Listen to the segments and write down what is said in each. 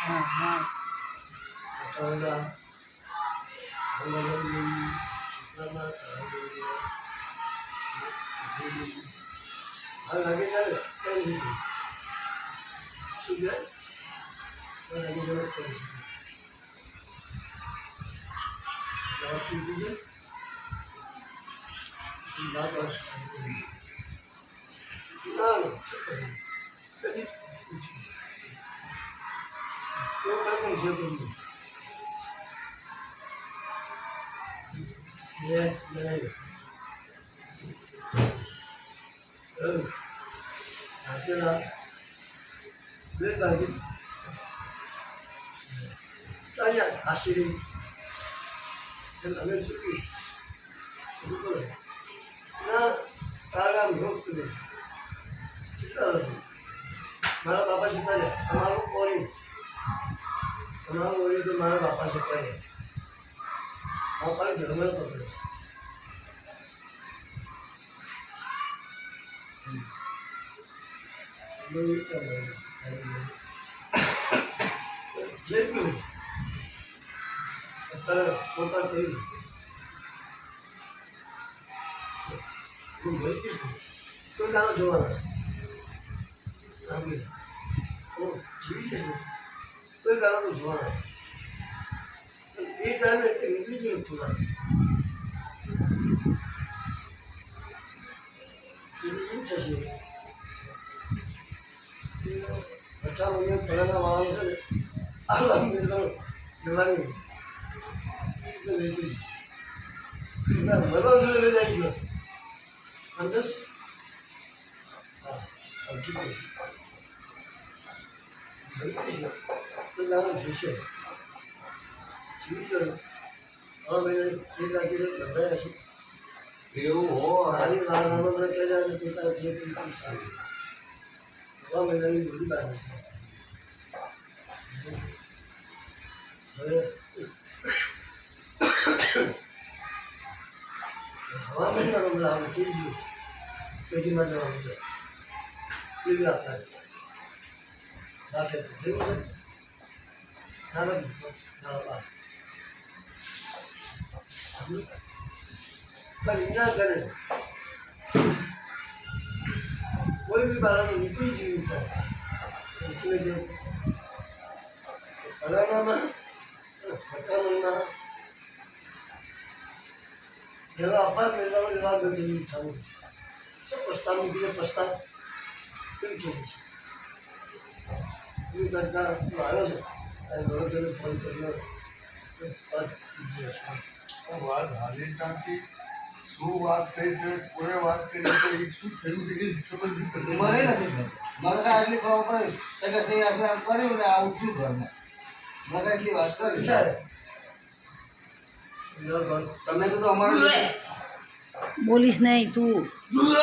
હા હા અત્યારે અંગણવાડી શિક્ષણમાં હાલ લાગે છે કઈ નહીં શું છે લાગે છે કરી જવાબ પૂછી છે વાત વાત ના કદી એવું કાંઈ છે કોઈ આપેલા બે બાજુ ચાલ્યા આશીર્વાદ અમે શું શરૂ કરો ના તારા રોગ કરે કેટલા વર્ષ મારા બાપા જતા રહ્યા તમારું ઓરી તો મારા બાપા જતા રહ્યા બાપાને ધર્મનો પકડે જે પીવું અત્યારે પોતા કરી હું મળી જઈશ કોઈ દાડો જોવાના છે હા બી હું જીવી જઈશ કોઈ દાડો જોવાના છે એ ટાઈમે એટલે નીકળી ગયું થોડા એમ થશે અઠા મહિને પહેલાંના વાળાનું છે ને આવા દવાની વેચી મરવા જોડે લઈ ગયો છે અંદસ હા સમજી ગયું તો નાના જોશે જીવી ગયો હવે મહિને 1 લાખ બંધાયા છે એવું હોય મારી નાના મને પહેલાં પોતા જે પણ સારી હવા મહિનાની બોલી બહાર છે હવે હવા મહિનાનો મને આમ થઈ ગયું પેટીમાં જવાનું છે એવી આપણા રાખે તો એવું છે નાના બા પણ ઇન્ના કરે કોઈ બી બાળકને નીકળી જીવું પડે એટલે કે ફલાણામાં ફટામણમાં જેવા અપાર મેળવાનું એવા ગતિ થવું શું પ્રસ્તાવ મૂકીને પ્રસ્તાવ કેમ છે એ કરતા તું આવ્યો છે અને બરોબરને ફોન કર્યો પદ પૂછી હશે વાત હાલી ત્યાંથી શું વાત થઈ છે કોને વાત કરી છે એ શું થયું છે એ ખબર નથી પડતી મને નથી મને કાંઈ એટલી ખબર પડે કે થઈ હશે આમ કર્યું ને આવું થયું ઘરમાં મને કાંઈ એટલી વાત કરી તમે તો અમારે બોલીશ નહીં તું જો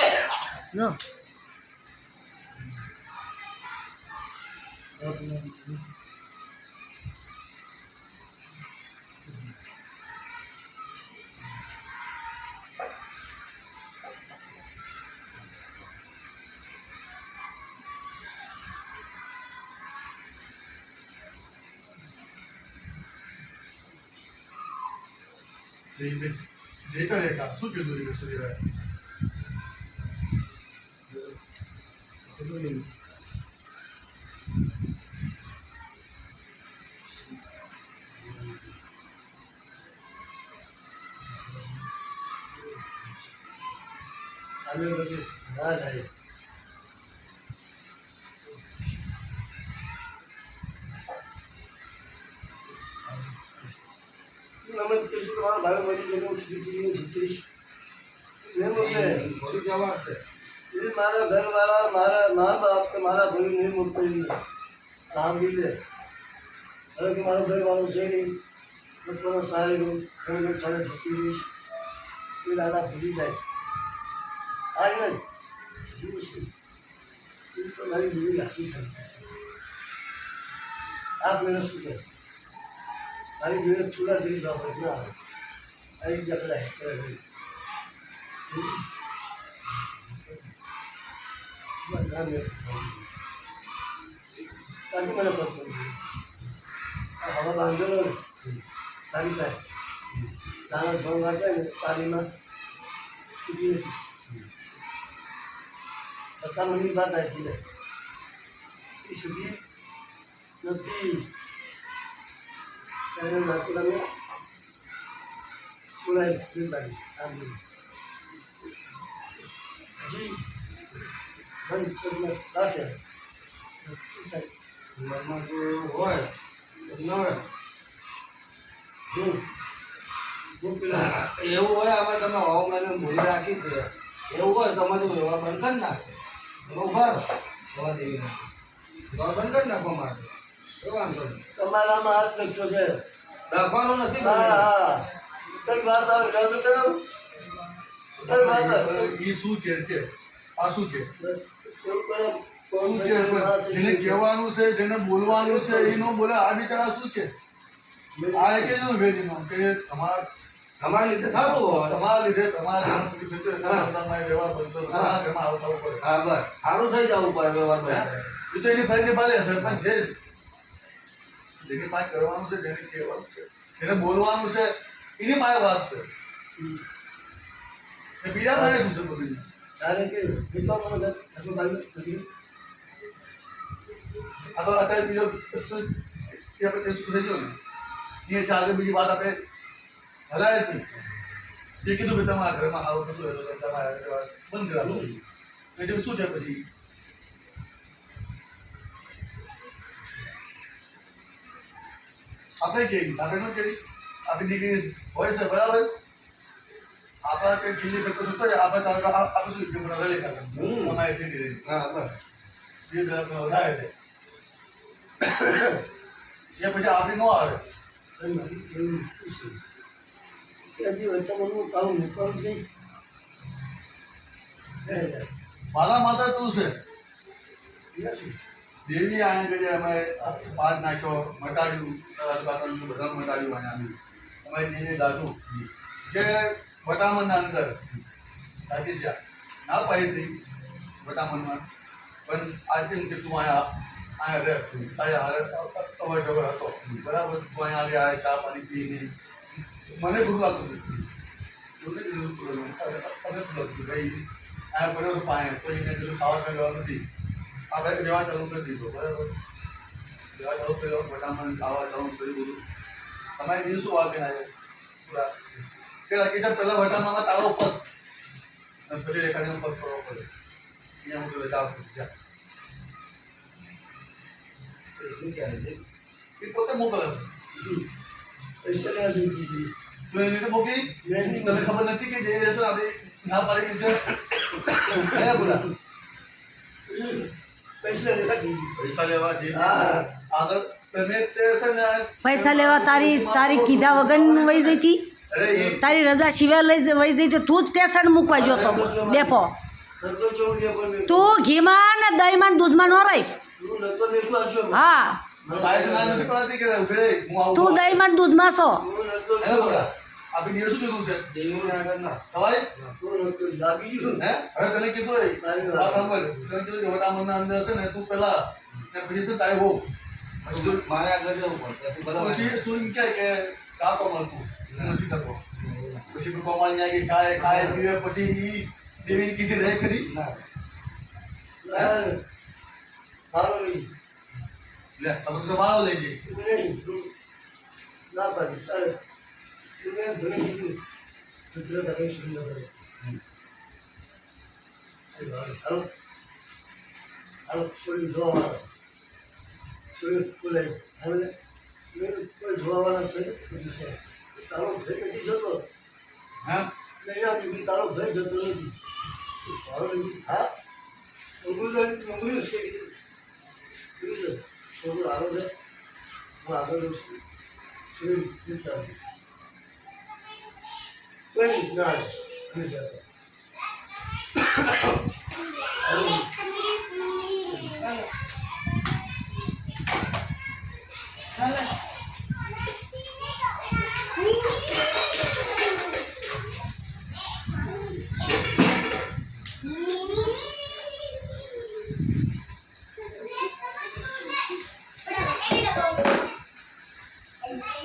જઈતા રેખા શું કીધું એ સુધીરાય અમે બધું ના જાય નમન કહીશું કે મારા ભાઈ મળી જઈને હું સુધી જીતીશ મેં મોકલે ઘરે જવા છે એ મારા ઘરવાળા મારા મા બાપ કે મારા ભાઈ નહીં મોકલી આમ બી લે હવે કે મારું ઘરવાળું છે નહીં લોકોનો સારું ઘર ચાલે જતી રહીશ એ દાદા ભૂલી જાય આજ નહીં ભૂલું છું એ તો મારી દેવી હાસી શકતા છે આપ મને શું કહે મારી બેને ચૂલા જેવી જવાબ ના આવે આવી જકડા કરે ના મેં કાંથી મને કરતો હવે બાંધેલો ને તારી પાસે તારા ફોન વાગે ને તારીમાં છૂટી નથી સત્તામણની વાત આવી ને એ છૂટી નથી એને નાખી સુનાઈ બિલબારી આમ હજી બંધ સદમાં રાખ્યા મનમાં જો હોય તો ન હોય હું પેલા એવું હોય આમાં તમે હવામાન ભૂલી રાખી છે એવું હોય તો અમારે વ્યવહાર બંધ કરી નાખો ઉભા રહો હવા દેવી નાખો વ્યવહાર બંધ કરી નાખો મારે એ વાંધો નહીં તમારામાં હાથ લખ્યો છે લખવાનું નથી હા હા કઈ વાત આવે ઘર કઈ વાત આવે એ શું કે આ શું કે કેવું કરે કોણ શું કે જેને કહેવાનું છે જેને બોલવાનું છે એ ન બોલે આ બિચારા શું કે આ એક જ ભેદીનો કે અમારા લીધે થતું હોય તમારા લીધે તમારા વ્યવહાર બંધ કરો તમારા ઘરમાં આવતા પડે હા બસ સારું થઈ જવું પડે વ્યવહાર બંધ એ તો એની ફરજ નિભાવે છે પણ જેની પાસે કરવાનું છે જેને કહેવાનું છે જેને બોલવાનું છે એની પાસે વાત છે એ બીજા પાસે શું છે બધું તારે કે કેટલો મને આટલું ભાઈ નથી આ તો અત્યારે બીજો શું કે આપણે શું થઈ ગયો ને એ આગળ બીજી વાત આપણે હલાય જ નહીં એ કીધું કે તમારા ઘરમાં આવું થતું હોય તો તમારે બંધ કરાવો એટલે શું છે પછી આપણે કેવી આપણે ન કેવી આપણી દીકરી હોય છે બરાબર આપણા કંઈ ખીલી કરતો થતો હોય આપણે આપણે શું કે બધા રલી કરતા અમારે સીધી રહી હા બસ એ આપણે વધારે દે એ પછી આપણી ન આવે અને મારી એવું પૂછ્યું કે હજી વર્તમાનનું કામ નીકળવું નહીં મારા માતા તું છે શું દેવી આયા ઘડી અમે પાઠ નાખ્યો મટાડ્યું રાજકારણ બધા મટાડ્યું અહીંયા અમારી દેવી દાદુ કે વટામણના અંદર સાચી છે ના પાડી હતી વટામણમાં પણ આજે કે તું અહીંયા રહે તારે હારે અવર જવર હતો બરાબર તું અહીંયા આવી ચા પાણી પીને મને ખુદ લાગતું હતું તમે ખુદ લાગતું ભાઈ અહીંયા પડ્યો પાણી તો એને કીધું ખાવા ખાવા નથી આપણે લેવા ચાલુ કરી દીધો બરાબર લેવા ચાલુ કર્યો વટામણ ખાવા ચાલુ કર્યું બધું તમારી દિન શું વાત આવે પૂરા કે લાગી છે પહેલાં વટામણમાં તાળો પગ અને પછી રેખાડીનો પગ કરવો પડે અહીંયા હું રજા આપું ત્યાં એટલું ક્યારે છે એ પોતે મોકલે છે પૈસા લેવા જઈ દીધી તો એની રીતે મોકલી તને ખબર નથી કે જે રહેશે આપણે ના પાડી છે બોલા પૈસા લેવા જઈ દીધી પૈસા લેવા જે હા આગળ તમે તે છે ને પૈસા લેવા તારી કીધા વગર વહી જઈ હતી અરે એ તારી રજા સિવાય વહી જઈ તો તું જ ટેશન મૂકવા જોતો ડેપો નતો જેવું કે પણ તું ઘીમાં ને દહીંમાં ને દૂધમાં ન રહીશ હું નતો નીકળો છો હા બાઈક ના નથી પડાતી કે ઉભે હું આવું તું દહીંમાં ને દૂધમાં છો હું નતો હે બોલા આપણે દિવસ શું કીધું છે દેવીને આગળ ના સવાય હું નતો લાગી ગયું હે હવે તને કીધું એ વાત સાંભળ તને કીધું કે વટામણના અંદર છે ને તું પેલા ને પછી છે તારે હો પછી તું મારે આગળ જવું પડે બરાબર પછી તું એમ કહે કે કાકો મળતું નથી થતો પછી તું કોમાળી જાય કે ખાય ખાય પીવે પછી ઈ દેવીને કીધી રહે ખરી ના સારું નહીં લે તમે તો મારો લઈ જઈ નહીં ના પાડી સારું તું એમ ભલે કીધું મિત્ર તને શું ન કરે હાલો હાલો છોડી જોવા છોડી બોલાય હવે કોઈ જોવાવાળા છે પછી છે તારો ભય નથી જતો હા નહીં નથી તારો ભય જતો નથી તારો નથી હા ઉંગળું છે છોકરો સારો છે હું આગળ જઉં છું છોડી દીધા કોઈ ના આવે